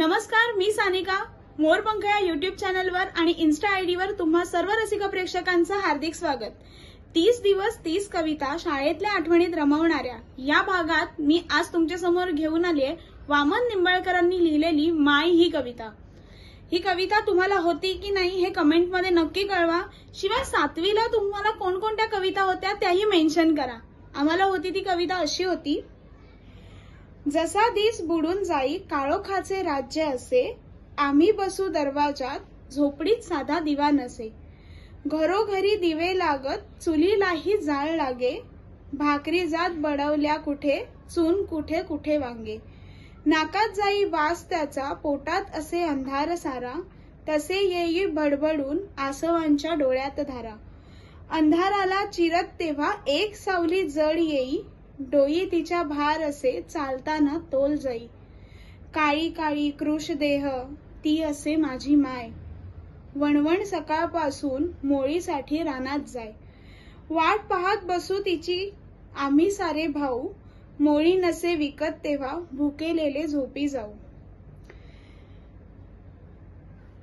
नमस्कार, मी सानिका. मोरपंख या यूट्यूब चॅनलवर आणि इन्स्टा आयडीवर तुम्हा सर्व रसिक प्रेक्षकांचं हार्दिक स्वागत. 30 दिवस 30 कविता शाळेतल्या आठवणीत रमवणाऱ्या या भागात मी आज तुमच्या समोर घेऊन आलीये वामन निंबाळकरांनी लिहिलेली माय ही कविता. ही कविता तुम्हाला होती की नाही हे कमेंटमध्ये नक्की कळवा. शिवाय 7वीला तुम्हाला कोणकोणत्या कविता होत्या त्याही मेन्शन करा. आम्हाला होती ती कविता अशी होती. जसा दिस बुडून जाई काळोखाचे राज्य असे, आम्ही बसू दरवाजात झोपडीत साधा दिवा नसे. घरोघरी दिवे लागत चुलीलाही जाळ लागे, भाकरी जात बडवल्या कुठे चून कुठे कुठे वांगे. नाकात जाई वास त्याचा पोटात असे अंधार सारा, तसे येई बडबडून आसवांच्या डोळ्यात धारा. अंधाराला चिरत तेव्हा एक सावली जड येई, डोई तिच्या भार असे चालताना तोल जाई. काळी काळी कृश देह ती असे माझी माय, वणवण सकाळपासून मोळीसाठी रानात जाय. वाट पाहत बसू तिची आम्ही सारे भाऊ, मोळी नसे विकत तेव्हा भुकेलेले झोपी जाऊ.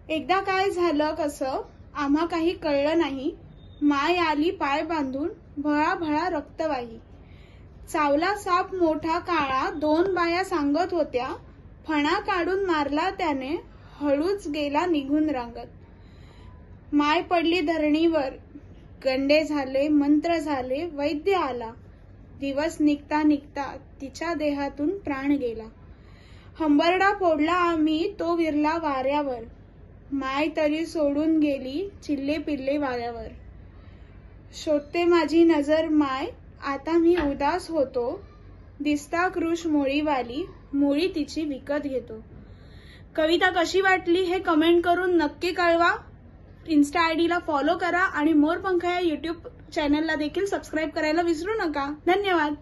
एकदा काय झालं कसं आम्हा काही कळलं नाही, माय आली पाय बांधून भळा भळा रक्त वाही. चावला साप मोठा काळा 2 बाया सांगत होत्या, फणा काढून मारला त्याने हळूच गेला निघून रांगत. माय पडली धरणीवर गंडे झाले मंत्र झाले वैद्य आला, दिवस निघता निघता तिच्या देहातून प्राण गेला. हंबरडा फोडला आम्ही तो विरला वाऱ्यावर, माय तरी सोडून गेली चिल्ले पिल्ले वाऱ्यावर. शोधते माझी नजर माय आता मी उदास होतो, दिसता कृश मोळीवाली मोळी तिची विकत घेतो. कविता कशी वाटली हे कमेंट करून नक्की कळवा. इन्स्टा आयडीला फॉलो करा आणि मोरपंख या यूट्यूब चॅनलला देखील सबस्क्राईब करायला विसरू नका. धन्यवाद.